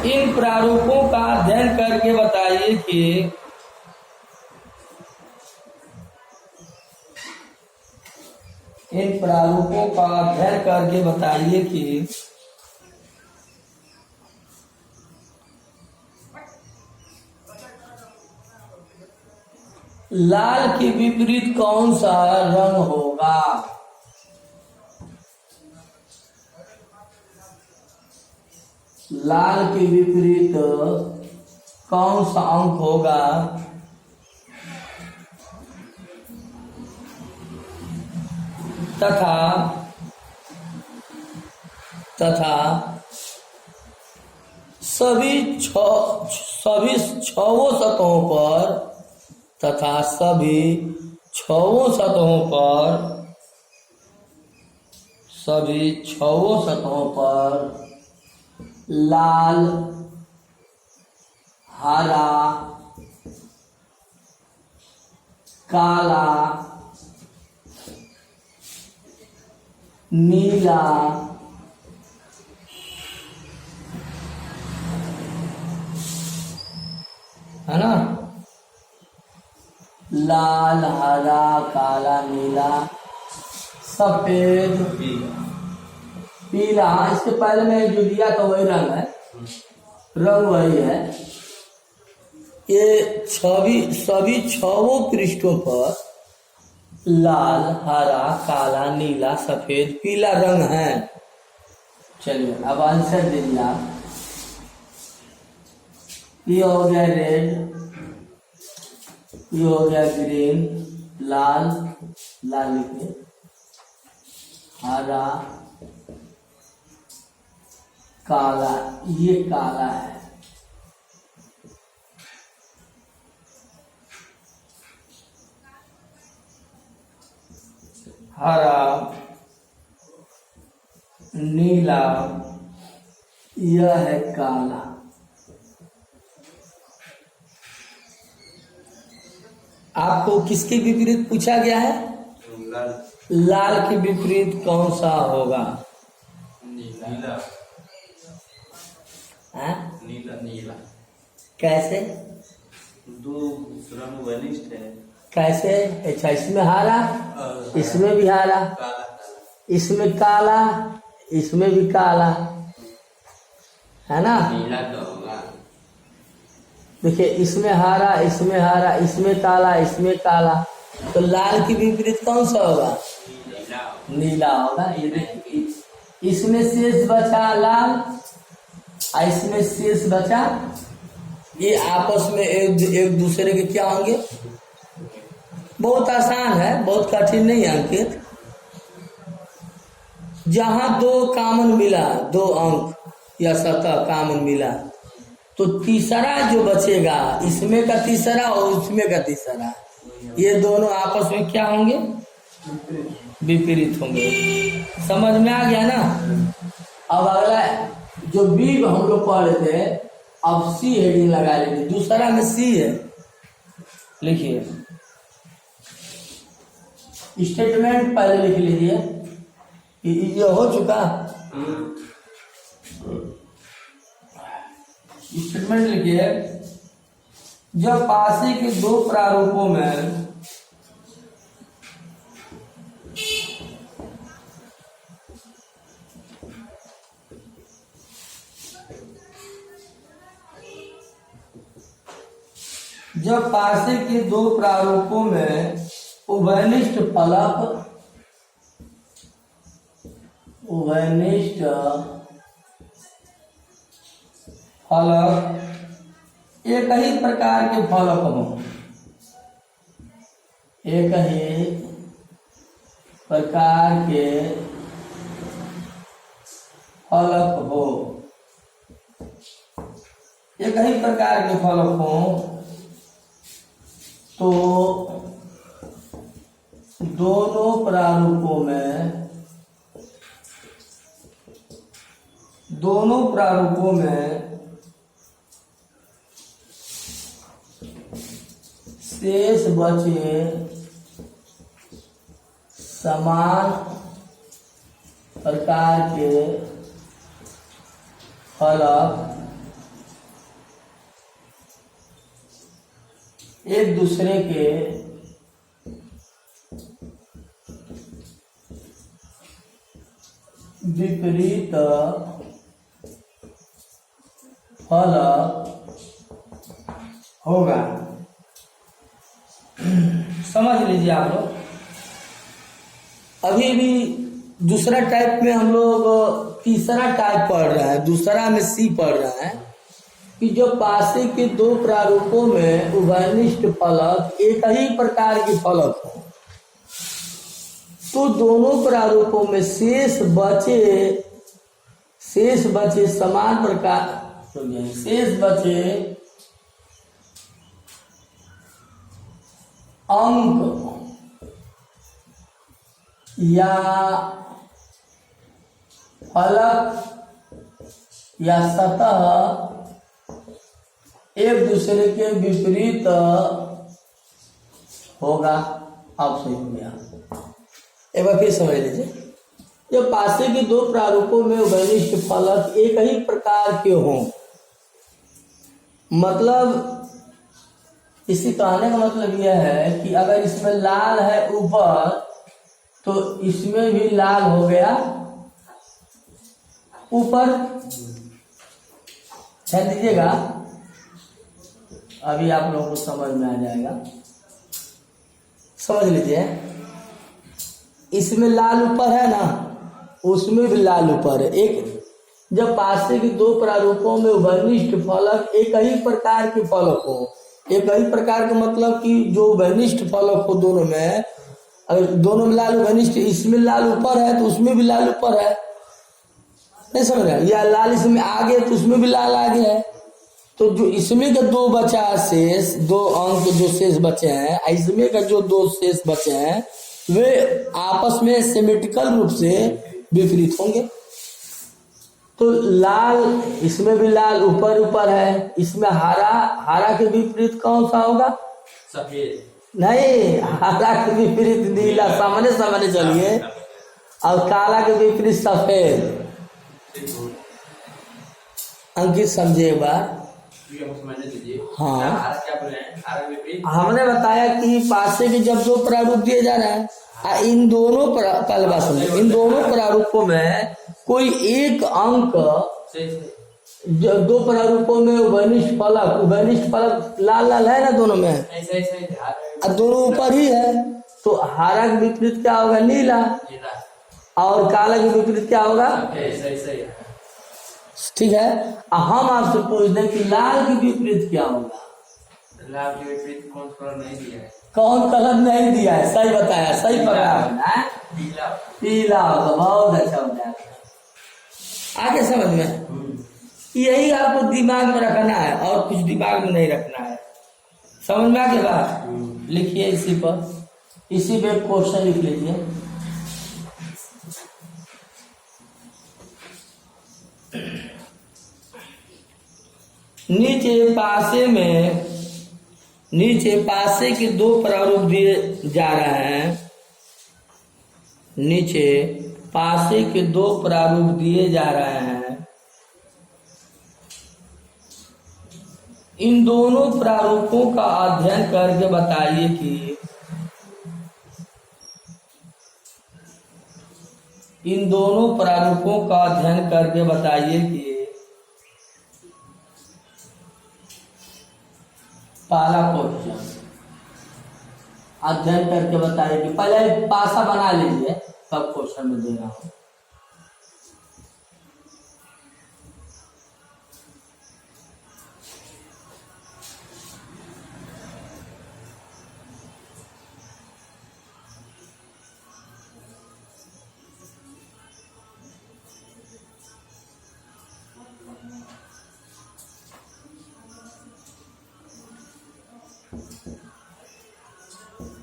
इन प्रारूपों का अध्ययन करके बताइए कि इन प्रारूपों का अध्ययन करके बताइए कि लाल के विपरीत कौन सा रंग होगा। लाल के विपरीत कौन सा अंक होगा। तथा सभी छहों सतहों पर लाल, हरा, काला, नीला, है ना। लाल, हरा, काला, नीला, सफेद, पीला। इसके पहले में जो दिया था वही रंग है, रंग वही है। ये सभी छहों पृष्ठों पर लाल, हरा, काला, नीला, सफेद, पीला रंग है। चलिए अब आंसर दीजिए आप। ये हो गया रेड, ये हो गया ग्रीन, लाल, लाल लिखिए, हरा, काला, ये काला है, हरा, नीला, यह है काला। आपको किसके विपरीत पूछा गया है। लाल के विपरीत कौन सा होगा। नीला। नीला कैसे। दो रंग वनिष्ठ है। कैसे। अच्छा, इसमें हरा, इसमें भी हरा, इसमें काला, इसमें भी काला, है ना। नीला तो होगा। देखिए, इसमें हरा, इसमें हरा, इसमें काला, इसमें काला, तो लाल के विपरीत कौन सा होगा। नीला होगा। ये देखिए, इसमें शेष बचा लाल, इसमें शेष बचा, ये आपस में एक दूसरे के क्या होंगे। बहुत आसान है, बहुत कठिन नहीं है अंकित। जहां दो कॉमन मिला, दो अंक या सतह कॉमन मिला, तो तीसरा जो बचेगा, इसमें का तीसरा और उसमें का तीसरा, ये दोनों आपस में क्या होंगे, विपरीत होंगे। समझ में आ गया ना। अब अगला जो बी हम लोग पढ़ रहे थे, अब सी हेडिंग लगा लेंगे। दूसरा में सी है, लिखिए स्टेटमेंट पहले लिख लीजिए। ये हो चुका स्टेटमेंट लिखिए। जब पासे के दो प्रारूपों में उभयनिष्ठ फलक एक ही प्रकार के फलक हो, एक ही प्रकार के फलक हो, एक ही प्रकार के फलक हो, तो दोनों प्रारूपों में शेष बचे समान प्रकार के फलक एक दूसरे के विपरीत फल होगा। समझ लीजिए आप लोग। अभी भी दूसरा टाइप में हम लोग तीसरा टाइप पढ़ रहे हैं, दूसरा में सी पढ़ रहे हैं कि जो पासे के दो प्रारूपों में उभयनिष्ठ फलक एक ही प्रकार के फलक हो, तो दोनों प्रारूपों में शेष बचे समान प्रकार, शेष बचे अंक या फलक या सतह एक दूसरे के विपरीत होगा। आप सही हो गया। एक बार फिर समझ लीजिए, जब पासे के दो प्रारूपों में उभयनिष्ठ फलक एक ही प्रकार के हों, मतलब इसी कहने का मतलब यह है कि अगर इसमें लाल है ऊपर तो इसमें भी लाल हो गया ऊपर। ध्यान दीजिएगा, अभी आप लोगों को समझ में आ जाएगा। समझ लीजिए, इसमें लाल ऊपर है ना, उसमें भी लाल ऊपर है। एक जब पासे के दो प्रारूपों में उभयनिष्ठ फलक एक ही प्रकार के फलक हो, एक ही प्रकार के मतलब कि जो उभयनिष्ठ फलक हो दोनों में, अगर दोनों में लाल उभयनिष्ठ, इसमें लाल ऊपर है तो उसमें भी लाल ऊपर है, नहीं समझ रहे? या लाल इसमें आगे तो उसमें भी लाल आगे है। तो जो इसमें का दो बचा शेष, दो अंक जो शेष बचे हैं, इसमें का जो दो शेष बचे हैं, वे आपस में सिमेट्रिकल रूप से विपरीत होंगे। तो लाल, इसमें भी लाल ऊपर ऊपर है, इसमें हरा के विपरीत कौन सा होगा? सफेद। नहीं, हरा के विपरीत नीला, सामने सामने चलिए। और काला के विपरीत सफेद। अंकित समझे एक बार? हाँ, हमने बताया कि पासे के जब दो प्रारूप दिए जा रहे हैं, इन दोनों पहले बात सुनिए, इन दोनों प्रारूपों में कोई एक अंक, दो प्रारूपों में उभयनिष्ठ फलक लाल लाल है ना दोनों में, दोनों ऊपर ही है, तो हरा के विपरीत क्या होगा? नीला। और काला के विपरीत क्या होगा? ठीक है। हम आपसे पूछते हैं कि लाल के विपरीत क्या होगा? लाल के विपरीत कौन कलर नहीं दिया है? कौन कलर नहीं दिया है? सही बताया, सही पकड़ा है। पीला। पीला होगा, बहुत अच्छा हो जाएगा। आगे समझ में, यही आपको दिमाग में रखना है और कुछ दिमाग में नहीं रखना है। समझ में आ गया बात? लिखिए इसी पर, इसी पे क्वेश्चन लिख लीजिए। नीचे पासे के दो प्रारूप दिए जा रहे हैं। नीचे पासे के दो प्रारूप दिए जा रहे हैं। इन दोनों प्रारूपों का अध्ययन करके बताइए कि पहला क्वेश्चन अध्ययन करके बताइए कि पहले पासा बना लीजिए, तब क्वेश्चन में दे रहा हूं।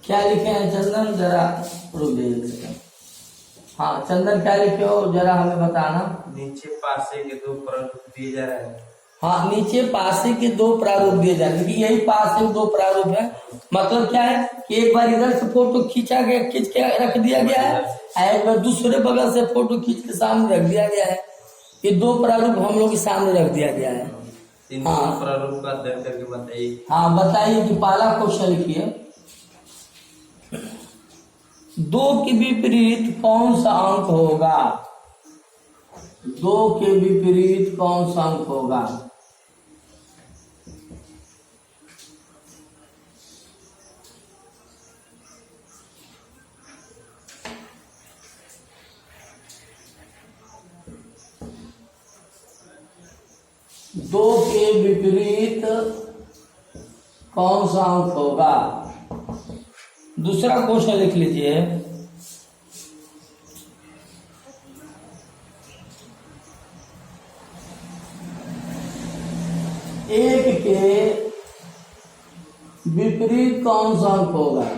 क्या लिखे हैं चंदन? जरा रुक जाइए। हाँ चंदन, क्या लिखे हो जरा हमें बताना। नीचे पासे के दो प्रारूप दिए जा रहे हैं। हाँ, नीचे पासे के दो प्रारूप दिए जा रहे हैं। यही पासे के दो प्रारूप है, मतलब क्या है कि एक बार इधर से फोटो खींच के रख दिया गया है, एक बार दूसरे बगल से फोटो खींच के सामने रख दिया गया है। ये दो प्रारूप हम लोग के सामने रख दिया गया है। इन हाँ। दोनों प्रारूप का अध्ययन करके बताइए। हाँ बताइए कि पहला क्वेश्चन लिखिए, 2 के विपरीत कौन सा अंक होगा? 2 के विपरीत कौन सा अंक होगा? दो के विपरीत कौन सा अंक होगा? दूसरा क्वेश्चन लिख लीजिए, 1 के विपरीत कौन सा अंक होगा?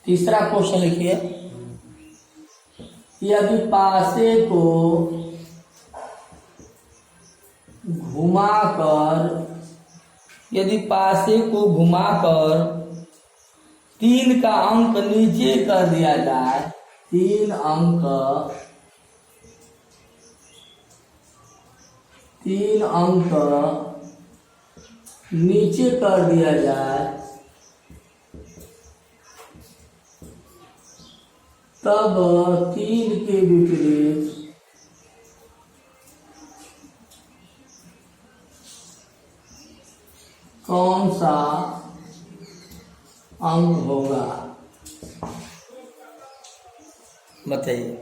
तीसरा क्वेश्चन लिखिए, यदि पासे को घुमाकर 3 का अंक नीचे कर दिया जाए, 3 अंक नीचे कर दिया जाए, तब 3 के विपरीत कौन सा अंक होगा? बताइए।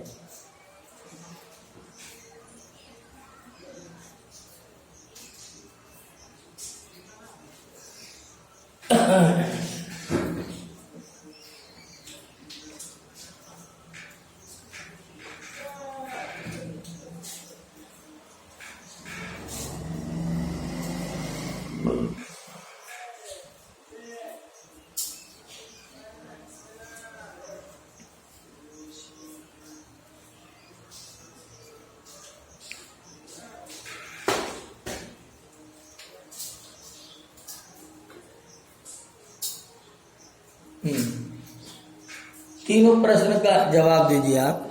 तीनों प्रश्न का जवाब दीजिए आप।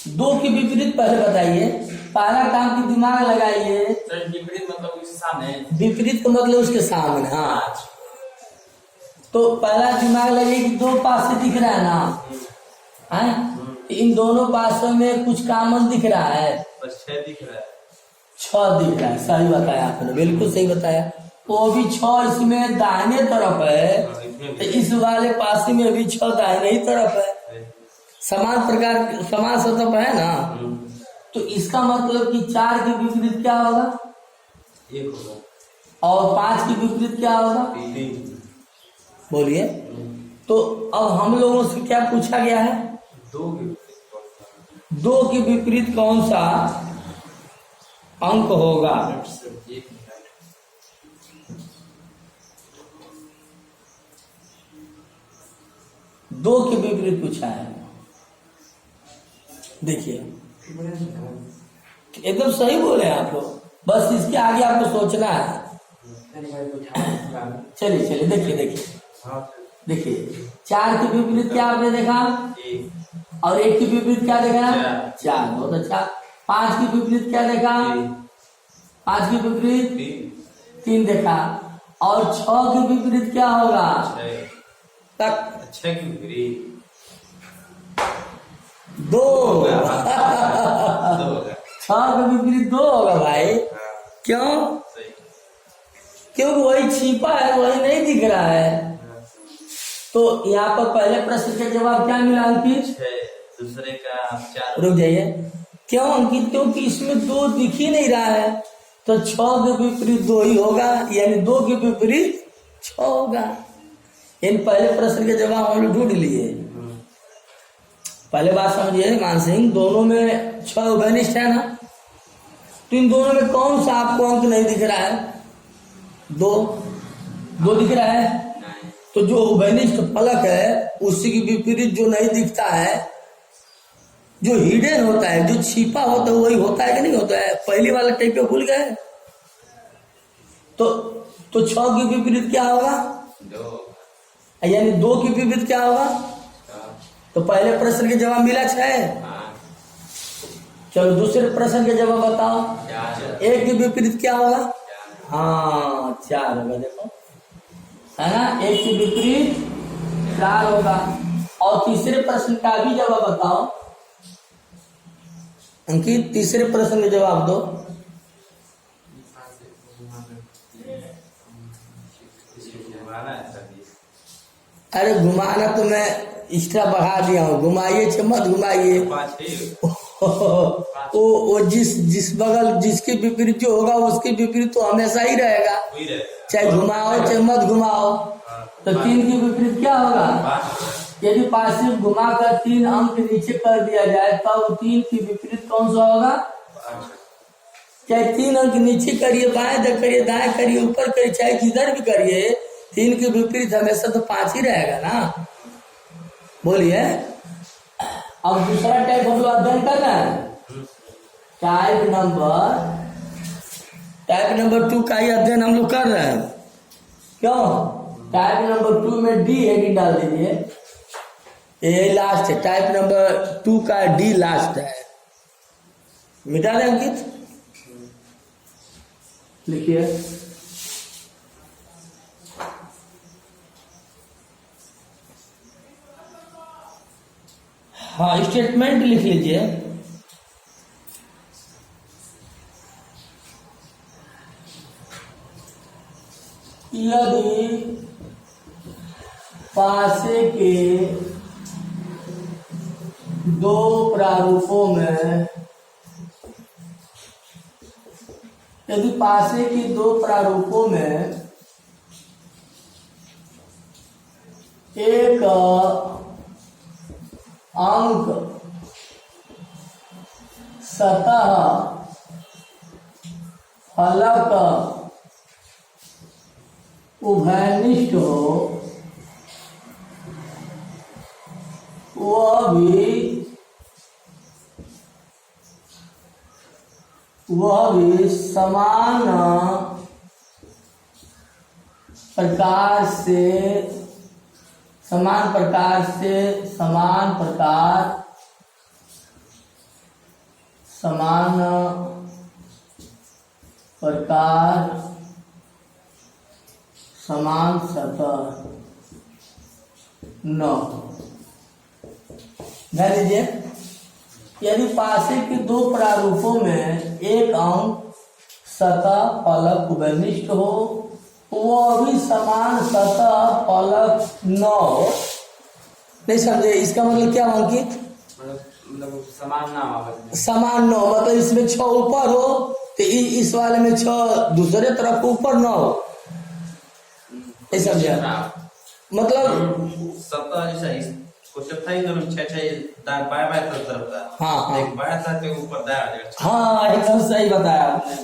दो के विपरीत पहले बताइए, पहला काम की दिमाग लगाइए। विपरीत मतलब उसके सामने, विपरीत का मतलब उसके सामने। हाँ, तो पहला दिमाग लगे कि 2 पासे दिख रहा है ना, है? इन दोनों पासों में कुछ कॉमन दिख रहा है, बस 6 दिख रहा है। 6 दिख रहा है। सही बताया आपने, बिल्कुल सही बताया। वो भी 6 इसमें दाहिने तरफ है, तो इस वाले पासे में भी 6 दाहिने ही तरफ है, समान सतह है ना। तो इसका मतलब कि 4 के विपरीत क्या होगा? 1 होगा। और 5 के विपरीत क्या होगा? 3। बोलिए। तो अब हम लोगों से क्या पूछा गया है? 2 के विपरीत कौन सा अंक होगा? 2 के विपरीत पूछा है। देखिए, एकदम सही बोले आप लोग, बस इसके आगे आपको सोचना है। चलिए देखिए 4 के विपरीत क्या आपने देखा? और 1 के विपरीत क्या देखा? 4। बहुत अच्छा। 5 के विपरीत क्या देखा? 5 के विपरीत 3 देखा। और 6 के विपरीत क्या होगा? तक 6 के विपरीत 2 6 के विपरीत 2 होगा भाई। क्यों? क्योंकि वही छिपा है, वही नहीं दिख रहा है। तो यहाँ पर पहले प्रश्न का जवाब क्या मिला अंकित? 6, दूसरे का 4। रुक जाइए, क्यों अंकित? क्योंकि इसमें 2 दिख ही नहीं रहा है, तो 6 के विपरीत 2 ही होगा, यानी 2 के विपरीत 6 होगा। इन पहले प्रश्न के जवाब हम लोग ढूंढ लिए। पहले बात समझिए मान सिंह, दोनों में 6 घनिष्ठ है ना, तो इन दोनों में कौन सा आपको अंक नहीं दिख रहा है? 2 दिख रहा है, तो तो जो उभयनिष्ठ फलक है उसी के विपरीत जो नहीं दिखता है, जो हिडन होता है, जो छिपा होता है, वही होता है कि नहीं होता है? पहली वाला टाइप पे भूल गए। तो 6 के विपरीत क्या होगा? यानी 2 के विपरीत क्या होगा? तो पहले प्रश्न के जवाब मिला 6। चलो दूसरे प्रश्न के जवाब बताओ। 1 के विपरीत क्या होगा? हाँ 4 होगा, देखो है ना, 1 के विपरीत 4 होगा। और तीसरे प्रश्न का भी जवाब बताओ अंकित, तीसरे प्रश्न के जवाब दो। अरे घुमाना तो मैं एक्स्ट्रा बढ़ा दिया हूँ, घुमाइए मत घुमाइए। वो जिस बगल जिसके विपरीत जो होगा उसके विपरीत तो हमेशा ही रहेगा, चाहे घुमाओ चाहे मत घुमाओ। तो 3 के विपरीत क्या होगा? यदि पार्श्व घुमाकर 3 अंक नीचे कर दिया जाए तब 3 के विपरीत कौन सा होगा? चाहे 3 अंक नीचे करिए, बाएं करिए, दाएं करिए, ऊपर करिए, चाहे जिधर भी करिए, 3 के विपरीत हमेशा तो 5 ही रहेगा ना। बोलिए। अब दूसरा टाइप हम लोग अध्ययन करना है। टाइप नंबर 2 का ही अध्ययन हम लोग कर रहे हैं। क्यों? टाइप नंबर 2 में डी हेडिंग डाल दीजिए, ये लास्ट है। टाइप नंबर 2 का डी लास्ट है, मिटा दें अंकित, लिखिए। हाँ स्टेटमेंट लिख लीजिए। यदि पासे के 2 प्रारूपों में, यदि पासे के 2 प्रारूपों में एक अंक सतह फलक उभयनिष्ठ हो, वह भी समान प्रकार समान सतह न। ध्यान दीजिए, यदि पासे के 2 प्रारूपों में एक अंक सतह फलक उभयनिष्ठ हो, वह भी समान सतह फलक न हो। नहीं समझे? इसका मतलब क्या अंकित? मतलब समान ना हो, समान न हो मतलब इसमें 6 ऊपर हो तो इस वाले में 6 दूसरे तरफ ऊपर न हो, नहीं समझे? मतलब सतह जैसा क्वेश्चन था इधर 6 बाएं तरफ था। हाँ एक बाएं तरफ के ऊपर दाएं। हाँ एकदम सही बताया आपने,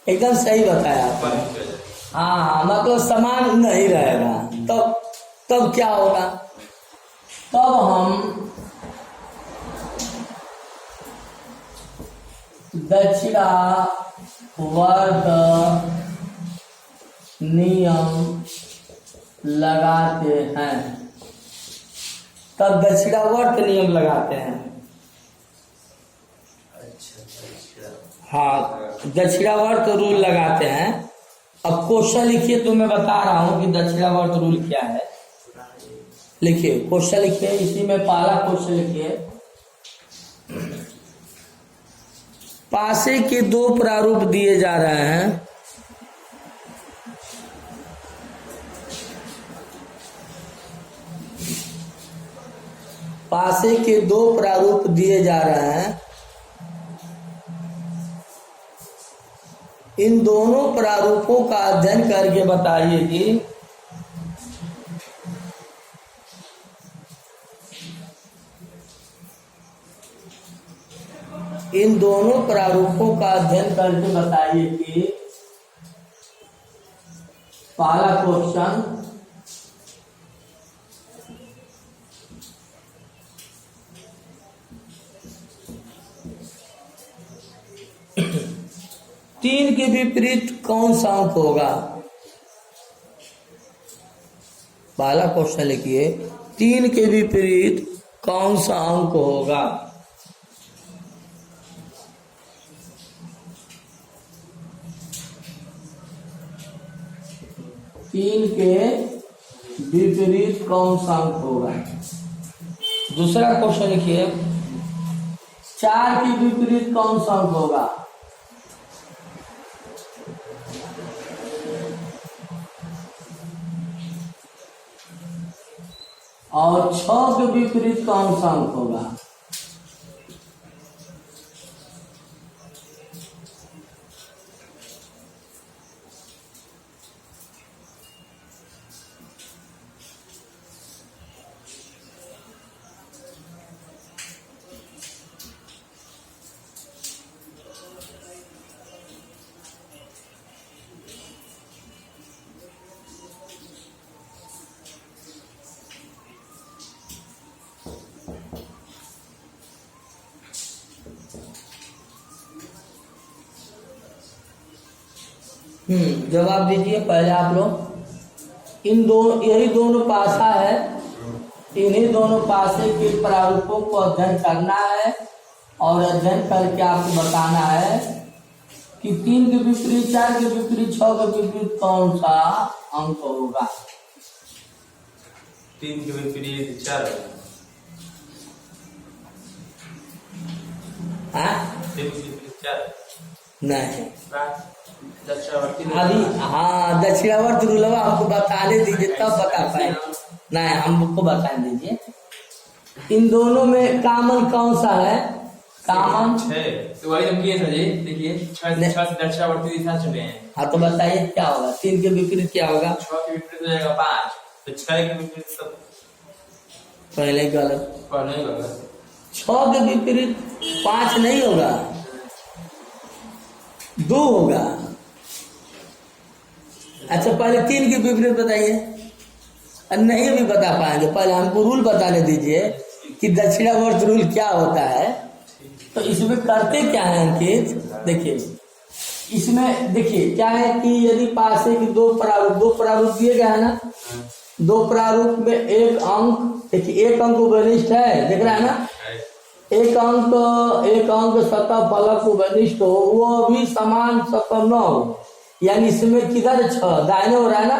एकदम सही बताया आपने। हाँ मतलब समान नहीं रहेगा। तब क्या होगा? तब हम दक्षिणावर्त नियम लगाते हैं। तब दक्षिणावर्त नियम लगाते हैं। हाँ दक्षिणावर्त रूल लगाते हैं। अब क्वेश्चन लिखिए तो मैं बता रहा हूं कि दक्षिणावर्त रूल क्या है। लिखिए क्वेश्चन लिखिए, इसी में पहला क्वेश्चन लिखिए। पासे के 2 प्रारूप दिए जा रहे हैं। पासे के 2 प्रारूप दिए जा रहे हैं। इन दोनों प्रारूपों का अध्ययन करके बताइए कि इन दोनों प्रारूपों का अध्ययन करके बताइए कि पहला क्वेश्चन, 3 के विपरीत कौन सा अंक होगा? पहला क्वेश्चन लिखिए, 3 के विपरीत कौन सा अंक होगा? तीन के विपरीत कौन सा अंक होगा? दूसरा क्वेश्चन लिखिए, 4 के विपरीत कौन सा अंक होगा? और 6 के विपरीत कौन सा अंक होगा? जवाब दीजिए पहले आप लोग। इन दोनों, यही दोनों पासा है, इन्हीं दोनों पासे के प्रारूपों को अध्ययन करना है और अध्ययन करके आपको बताना है कि 3 के विपरीत, 4 के विपरीत, 6 के विपरीत कौन सा अंक होगा? 3 के विपरीत 4। हाँ 3 के विपरीत 4 नहीं, दक्षिणावर्ती अभी हाँ दक्षिणावर्त रूलवा हमको बताने दीजिए तब बता पाए। नहीं, हमको बता दीजिए इन दोनों में कॉमन कौन सा है? कॉमन 6 तो वही हम किए थे जी, देखिए 6 से दक्षिणावर्ती दिशा चले हैं। हाँ तो बताइए क्या होगा? 3 के विपरीत क्या होगा? 6 के विपरीत हो जाएगा 5। तो 6 के विपरीत सब पहले गलत। पहले होगा 6 के विपरीत 5 नहीं होगा, 2 होगा। अच्छा पहले 3 के विपरीत बताइए। नहीं भी बता पाएंगे, पहले हमको रूल बताने दीजिए कि दक्षिणावर्त रूल क्या होता है। तो इसमें करते क्या है अंकित? देखिए इसमें देखिए क्या है कि यदि पासे की दो प्रारूप दिए गए हैं ना, 2 प्रारूप में एक अंक, देखिए एक अंक उपनिष्ठ है, देख रहा है ना, एक अंक सतह फलक उपनिष्ठ हो, वो भी समान सतह न हो, यानी इसमें किधर 6 दाहिने हो रहा है ना,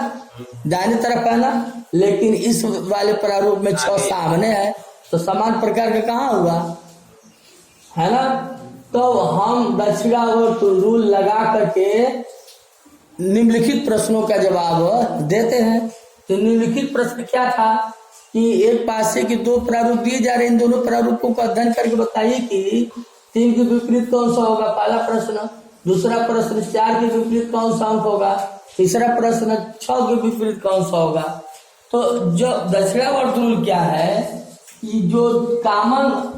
दाहिने तरफ है ना, लेकिन इस वाले प्रारूप में 6 सामने है, तो समान प्रकार का कहाँ हुआ, है ना। तो हम दक्षिणावर्त रूल लगा करके निम्नलिखित प्रश्नों का जवाब देते हैं। तो निम्नलिखित प्रश्न क्या था कि एक पासे के 2 प्रारूप दिए जा रहे हैं, इन दोनों प्रारूपों का अध्ययन करके बताइए कि 3 के विपरीत कौन सा होगा, पहला प्रश्न। दूसरा प्रश्न 4 के विपरीत कौन सा अंक होगा। तीसरा प्रश्न 6 के विपरीत कौन सा होगा। तो जो दक्षिणावर्त रूल क्या है कि जो कॉमन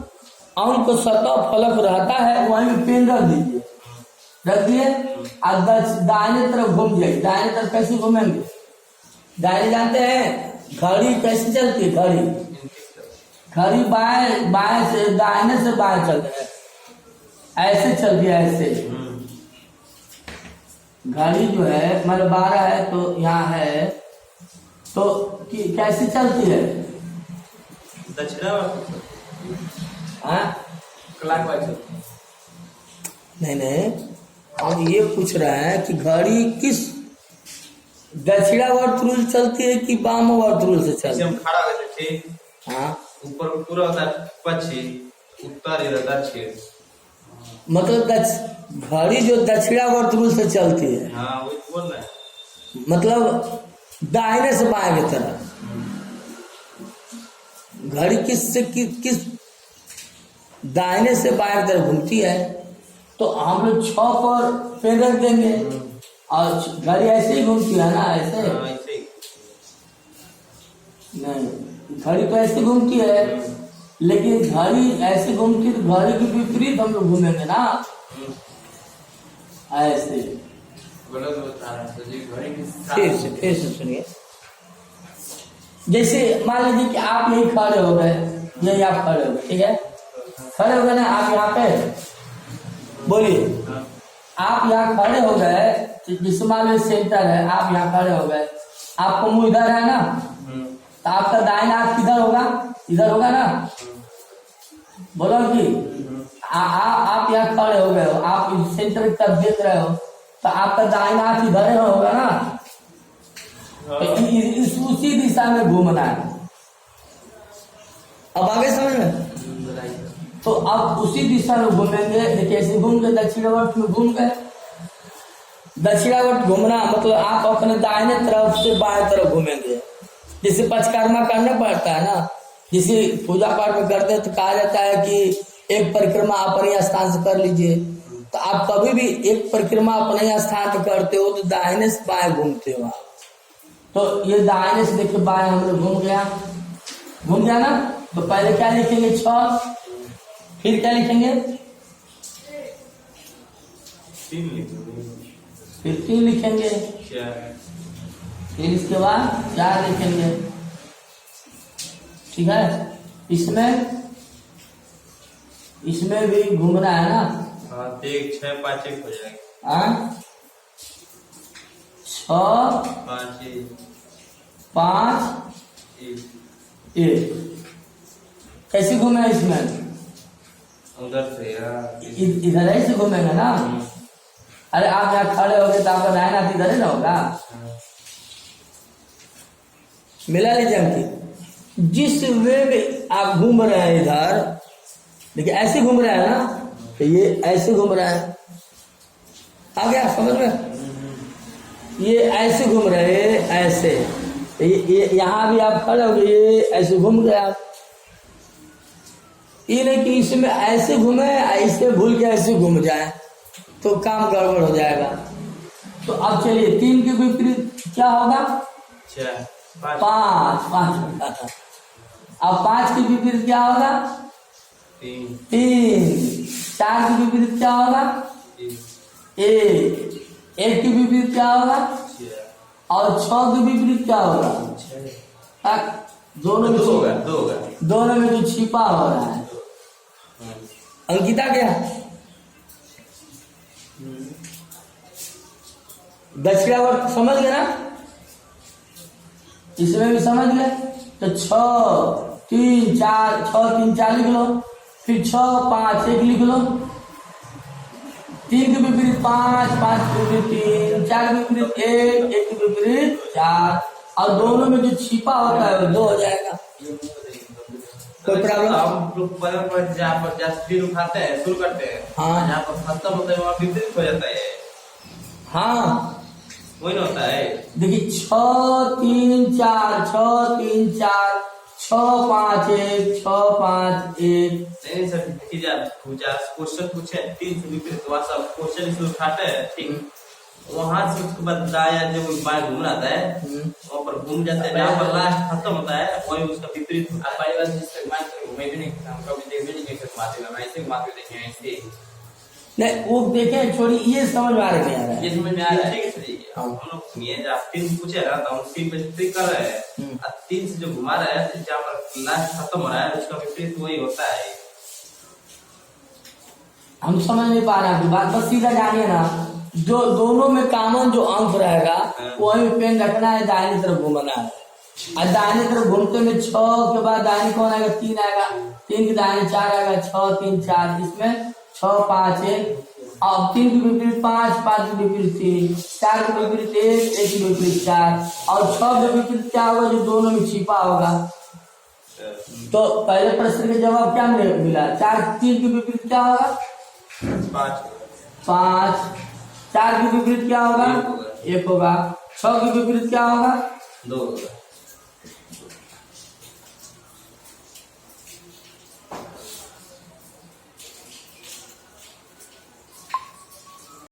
अंक सतह फलक रहता है वहीं पेन रख दीजिए, रख दिए, और दाहिने तरफ घूम जाइए। दाहिने तरफ कैसे घूमेंगे? दाहिने जानते हैं घड़ी कैसे चलती है? घड़ी बाएं से, दाहिने से बाएं चल रही है, ऐसे चलती है, ऐसे घड़ी जो है मतलब 12 है तो यहाँ है, तो कैसे चलती है? दक्षिणावर्त हाँ क्लॉकवाइज। नहीं, हम ये पूछ रहे हैं कि घड़ी किस दक्षिणावर्त रूल चलती है कि वामवर्त रूल से जैसे चलती हम है? खड़ा होते थे, हाँ ऊपर पूरा होता है पश्चिम, उत्तर इधर दक्षिण। मतलब घड़ी जो दक्षिणावर्त रूल से चलती है, हाँ वही बोल रहे हैं। मतलब दाहिने से बाएं की तरफ घड़ी किस दाहिने से बाएं की तरफ घूमती है। तो हम लोग 6 पर पेन रख देंगे और घड़ी ऐसे ही घूमती है ना, ऐसे हाँ, ऐसे ही। नहीं, घड़ी तो ऐसे घूमती है, लेकिन घड़ी ऐसे घूमती है तो घड़ी के विपरीत हम लोग घूमेंगे ना, ऐसे। गलत बता रहा है जी, घड़ी की फिर से सुनिए। जैसे मान लीजिए कि आप यही खड़े हो गए, यही आप खड़े हो गए, ठीक है, खड़े हो गए ना आप यहाँ पे, बोलिए आप यहाँ खड़े हो गए, जिस मान लो सेंटर है, आप यहाँ खड़े हो गए, आपको मुंह इधर है ना, तो आपका दाहिना हाथ किधर होगा? इधर होगा ना। बोलो कि आप यहाँ खड़े हो गए हो, आप इस सेंटर की तरफ देख रहे हो, तो आपका दाहिना हाथ इधर होगा ना। तो उसी दिशा में घूमना है। अब आगे समझ में? तो अब उसी दिशा में घूमेंगे। देखिए ऐसे घूम के दक्षिणावर्त में घूम गए। दक्षिणावर्त घूमना मतलब आप अपने दाहिने तरफ से बाएं तरफ घूमेंगे। जैसे पंचकर्मा करना पड़ता है ना, जिसे पूजा पाठ में करते हैं तो कहा जाता है कि एक परिक्रमा अपने स्थान से कर लीजिए। तो आप कभी भी एक परिक्रमा अपने स्थान से करते हो तो दाहिने से बाएं घूमते हो आप। तो ये दाहिने से देखिए बाएं हम लोग घूम गया ना। तो पहले क्या लिखेंगे? 6, फिर क्या लिखेंगे? 3 लिखेंगे, फिर 3 लिखेंगे, 4, फिर इसके बाद 4 लिखेंगे। ठीक है। इसमें भी घूमना है ना। हाँ, 1, 6, 5, 1 हो जाएगा। 6, 5, 1। कैसे घूमे इसमें? उधर से यार, इधर ही से घूमेंगे ना। अरे आप यहाँ खड़े हो गए तो आपका दाहिना हाथ इधर ही ना होगा। मिला लीजिए अंकित। जिस वे में आप घूम रहे हैं इधर, देखिए ऐसे घूम रहा है ना, तो ये ऐसे घूम रहा है। आ गया समझ में? ये ऐसे घूम रहे हैं, ऐसे। ये यहाँ भी आप खड़े हो गए, ये ऐसे घूम गए आप। ये नहीं कि इसमें ऐसे घूमे, ऐसे भूल के ऐसे घूम जाए तो काम गड़बड़ हो जाएगा। तो अब चलिए 3 के विपरीत क्या होगा? 4, 5। अब 5 के विपरीत क्या होगा? 3, 4 के विपरीत क्या होगा? 1 के विपरीत क्या होगा? 4, और 6 के विपरीत क्या होगा? 6, दोनों में 2 होगा। दोनों में जो छिपा हो रहा है। अंकिता क्या? दक्षिणावर्त समझ गए ना? इसमें भी समझ गए। तो 6, 3, 4 लिख लो। फिर 6, 5, 1 लिख लो। 3 के विपरीत 5, 5 के विपरीत 3, 4 के विपरीत 1, 1 के विपरीत 4। और दोनों में जो छिपा होता है वो 2 हो जाएगा। कोई प्रॉब्लम? हम लोग पर जहाँ पर जैसे फिर उठाते हैं, शुरू करते हैं, हाँ। जहाँ पर खत्म होता है वहाँ विपरीत हो जाता है। हाँ वही ना होता है। देखिए 6, 3, 4, 6, 3, 4, 6, 5, 1, 6, 5, 1। नहीं सर, देखिए आप क्वेश्चन पूछे 3 से विपरीत, वहाँ सब क्वेश्चन से उठाते हैं, ठीक। वहाँ से उसके बाद दाया जब बाएं घूम आता है, वहाँ पर घूम जाते हैं, जहाँ पर लास्ट खत्म होता है वही उसका विपरीत होता है। पहली बार जिससे घूमे भी नहीं, हम कभी देख भी नहीं कैसे घुमाते हैं, ऐसे घुमाते देखे हैं ऐसे। नहीं वो देखे छोड़ी, ये समझ में आ रहा है। ये समझ में आ रहा है। ठीक है सर जी। हम लोग सुनिए, जब 3 पूछे ना तो हम 3 पे टिक कर रहे हैं, और 3 से जो घुमा रहा है, जहाँ पर लास्ट खत्म हो रहा है उसका विपरीत वही होता है। हम समझ नहीं पा रहे हैं बात, बस सीधा जानिए ना। जो दोनों में कॉमन जो अंक रहेगा वही पेन रखना है, दाहिनी तरफ घूमना है। और दाहिनी तरफ घूमते में 6 के बाद दाहिनी कौन आएगा? 3 आएगा। 3 के दाहिनी 4 आएगा। 6, 3, 4। इसमें 6, 5, 1। अब 3 के विपरीत 5, 5 के विपरीत 3, 4 के विपरीत 1, 1 के विपरीत 4। और 6 के विपरीत क्या होगा? जो दोनों में छिपा होगा। तो पहले प्रश्न का जवाब क्या मिला? 4, 3 के विपरीत क्या होगा? 5। 4 के विपरीत क्या होगा? 1 होगा। 6 के विपरीत क्या होगा? 2 होगा।